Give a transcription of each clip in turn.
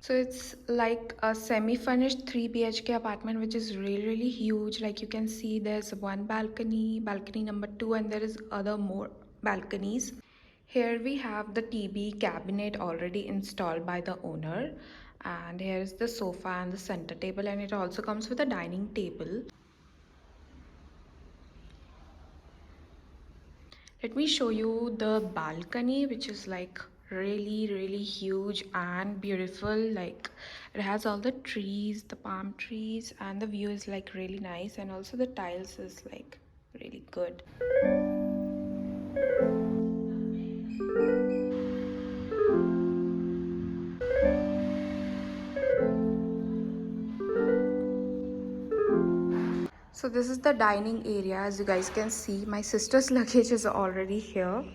So it's like a semi-furnished 3 BHK apartment, which is really huge. Like you can see there's one balcony, balcony number 2, and there is other more balconies. Here we have the TV cabinet already installed by the owner, and here is the sofa and the center table, and it also comes with a dining table. Let me show you the balcony, which is like really huge and beautiful. Like it has all the trees, the palm trees, and the view is like really nice, and also the tiles is like really good. So this is the dining area. As you guys can see, my sister's luggage is already here.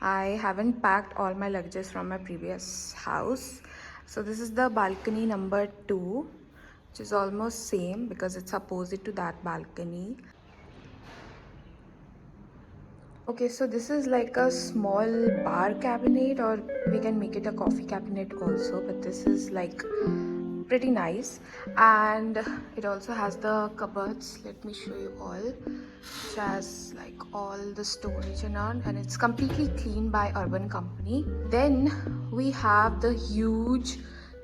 I haven't packed all my luggages from my previous house. So this is the balcony number 2, which is almost same because it's opposite to that balcony. Okay, so this is like a small bar cabinet, or we can make it a coffee cabinet also, but this is like pretty nice, and it also has the cupboards. Let me show you all, which has like all the storage and on, and it's completely cleaned by Urban Company. Then we have the huge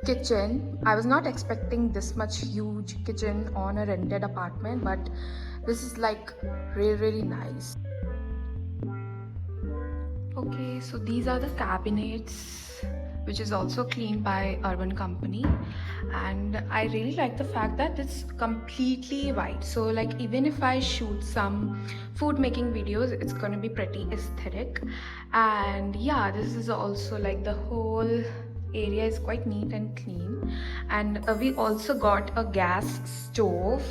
kitchen. I was not expecting this much huge kitchen on a rented apartment, but this is like really nice. Okay, so these are the cabinets, which is also cleaned by Urban Company, and I really like the fact that it's completely white. So like even if I shoot some food making videos, it's gonna be pretty aesthetic. And yeah, this is also like the whole area is quite neat and clean. And we also got a gas stove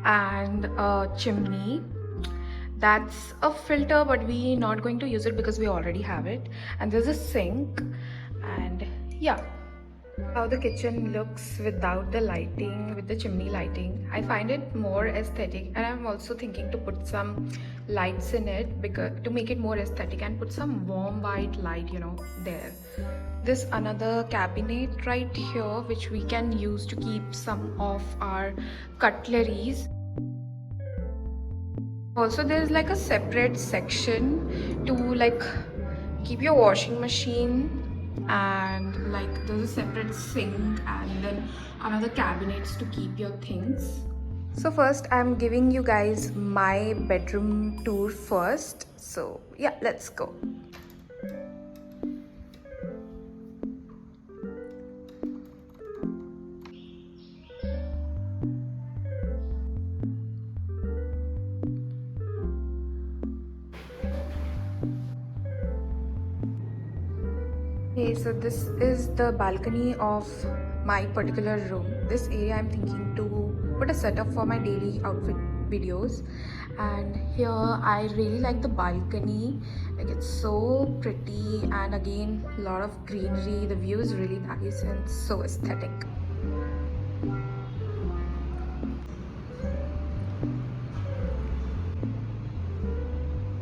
and a chimney. That's a filter, but we're not going to use it because we already have it. And there's a sink, and yeah, how the kitchen looks without the lighting, with the chimney lighting, I find it more aesthetic. And I'm also thinking to put some lights in it because to make it more aesthetic, and put some warm white light, there. This another cabinet right here, which we can use to keep some of our cutleries. Also, there's like a separate section to like keep your washing machine, and like there's a separate sink, and then another cabinets to keep your things. So first I'm giving you guys my bedroom tour first. So yeah, let's go. Okay, so this is the balcony of my particular room. This area I'm thinking to put a setup for my daily outfit videos, and here I really like the balcony. Like it's so pretty, and again a lot of greenery. The view is really nice and so aesthetic.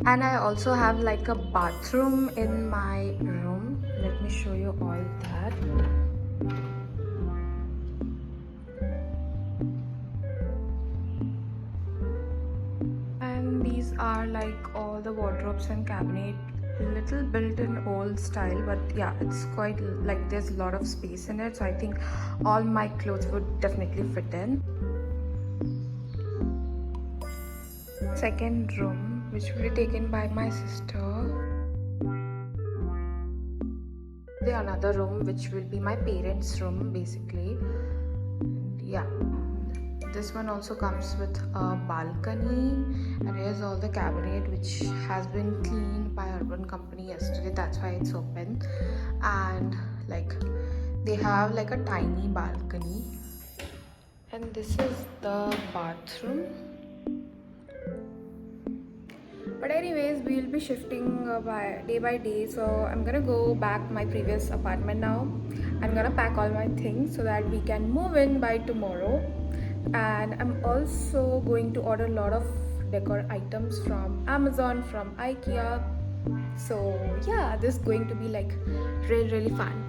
And I also have like a bathroom in my room. Let me show you all that. And these are like all the wardrobes and cabinet, little built in old style, but yeah, it's quite like there's a lot of space in it, so I think all my clothes would definitely fit in. Second room, which will be taken by my sister. The another room, which will be my parents' room basically. And yeah, this one also comes with a balcony, and here's all the cabinet, which has been cleaned by Urban Company yesterday. That's why it's open. And like they have like a tiny balcony, and this is the bathroom. But anyways, we'll be shifting by day, so I'm gonna go back my previous apartment now. I'm gonna pack all my things so that we can move in by tomorrow. And I'm also going to order a lot of decor items from Amazon, from Ikea. So yeah, this is going to be like really fun.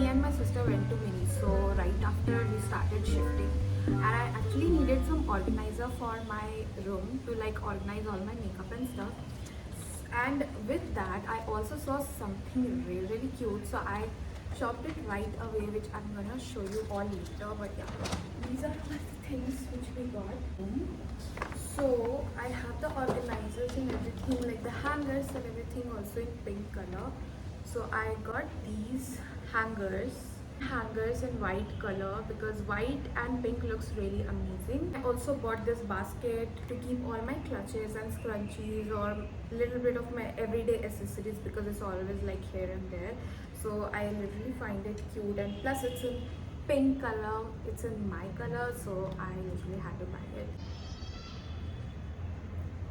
and my sister went to Mini, so right after we started shifting, and I actually needed some organizer for my room to like organize all my makeup and stuff. And with that, I also saw something really cute, so I shopped it right away, which I'm gonna show you all later. But yeah, these are the things which we got. So I have the organizers and everything, like the hangers and everything, also in pink color. So I got these hangers in white color because white and pink looks really amazing. I also bought this basket to keep all my clutches and scrunchies or little bit of my everyday accessories because it's always like here and there. So I literally find it cute, and plus it's in pink color, it's in my color, so I literally had to buy it.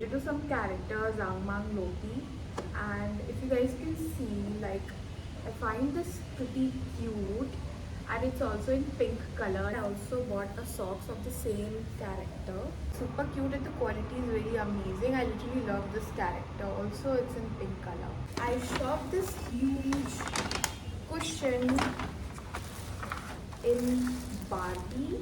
Due to some characters, Angmang Loki, and if you guys can see, like I find this pretty cute, and it's also in pink color. I also bought the socks of the same character. Super cute, and the quality is really amazing. I literally love this character. Also, it's in pink color. I shopped this huge cushion in Barbie.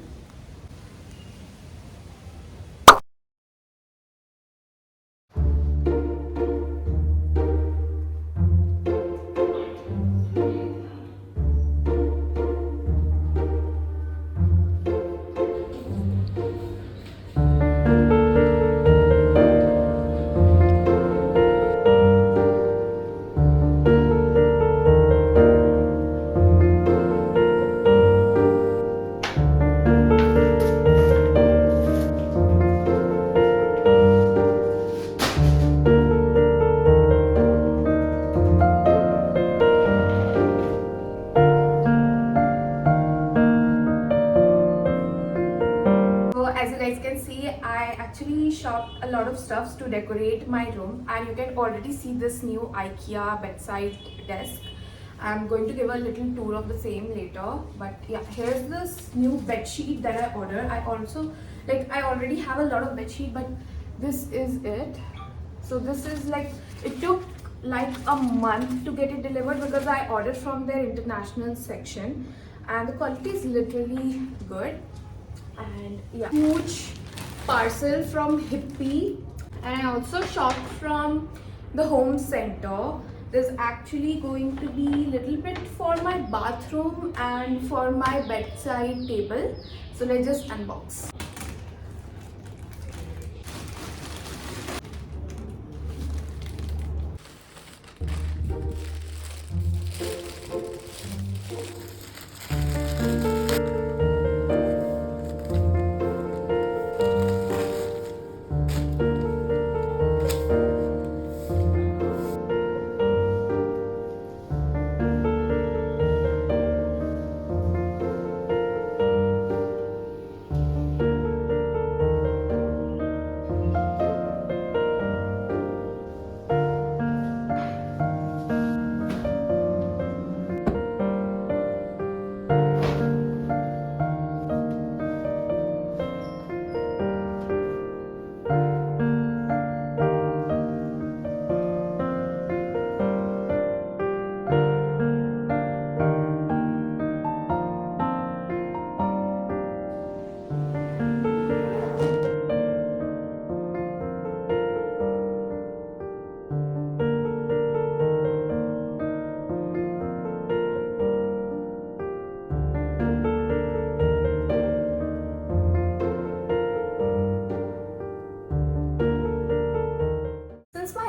As you guys can see, I actually shopped a lot of stuffs to decorate my room, and you can already see this new Ikea bedside desk. I'm going to give a little tour of the same later, but yeah, here's this new bed sheet that I ordered. I already have a lot of bed sheet, but this is it. So this is like, it took like a month to get it delivered because I ordered from their international section, and the quality is literally good. And yeah, huge parcel from Hippie, and I also shopped from the home center. There's actually going to be little bit for my bathroom and for my bedside table. So let's just unbox.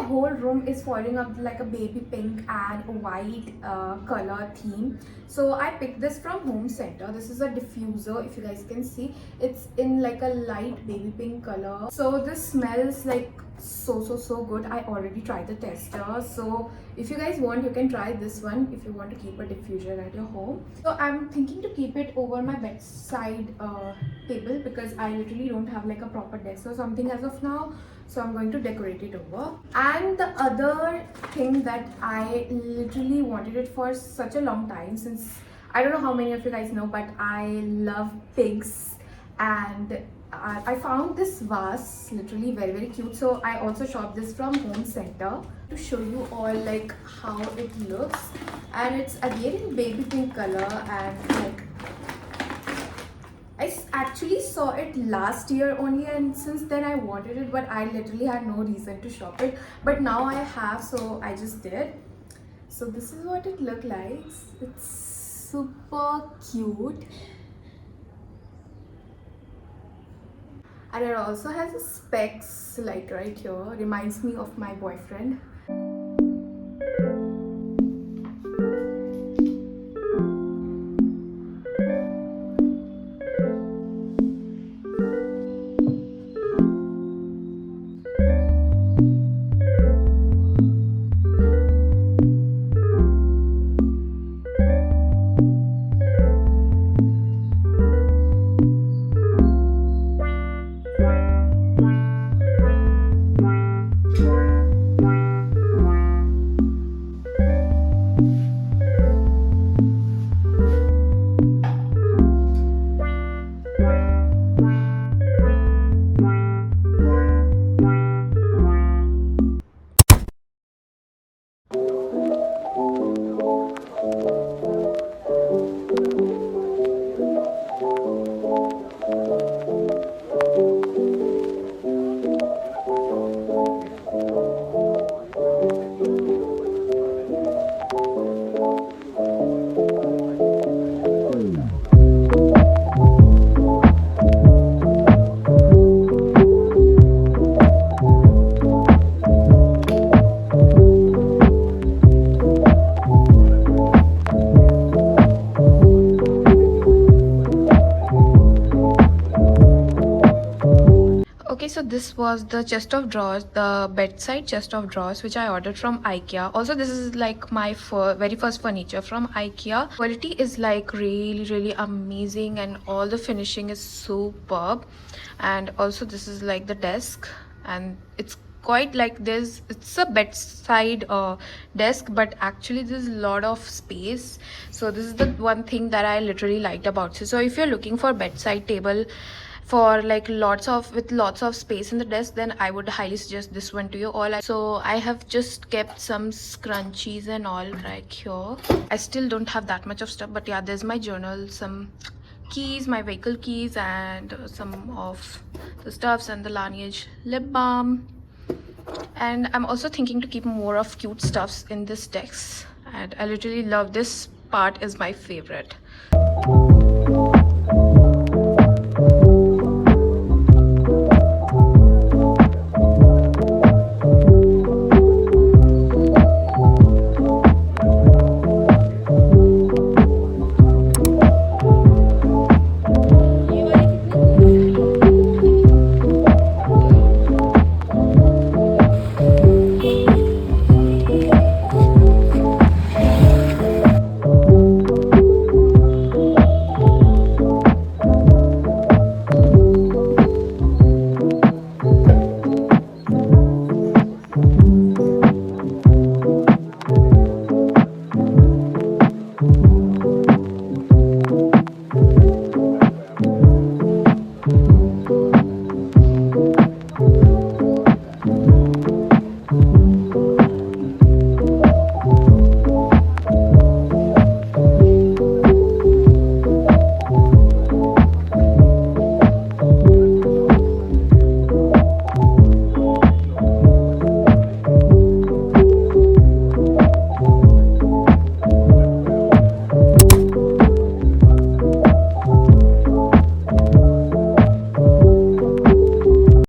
Whole room is folding up like a baby pink and white color theme, so I picked this from home center. This is a diffuser. If you guys can see, it's in like a light baby pink color. So this smells like so good. I already tried the tester, so if you guys want, you can try this one if you want to keep a diffuser at your home. So I'm thinking to keep it over my bedside table because I literally don't have like a proper desk or something as of now. So I'm going to decorate it over. And the other thing that I literally wanted it for such a long time, since I don't know how many of you guys know, but I love pigs, and I found this vase literally very cute. So I also shopped this from Home Center to show you all like how it looks, and it's again in baby pink color. And like actually saw it last year only, and since then I wanted it, but I literally had no reason to shop it, but now I have, so I just did. So this is what it looked like. It's super cute. And it also has a specs like right here, reminds me of my boyfriend. Okay, so this was the chest of drawers, the bedside chest of drawers, which I ordered from Ikea. Also, this is like my very first furniture from Ikea. Quality is like really amazing, and all the finishing is superb. And also this is like the desk, and it's quite like this. It's a bedside desk, but actually there's a lot of space. So this is the one thing that I literally liked about it. So if you're looking for bedside table for like lots of space in the desk, then I would highly suggest this one to you all. So I have just kept some scrunchies and all right here. I still don't have that much of stuff, but yeah, there's my journal, some keys, my vehicle keys, and some of the stuffs, and the Laneige lip balm. And I'm also thinking to keep more of cute stuffs in this desk, and I literally love this part, is my favorite.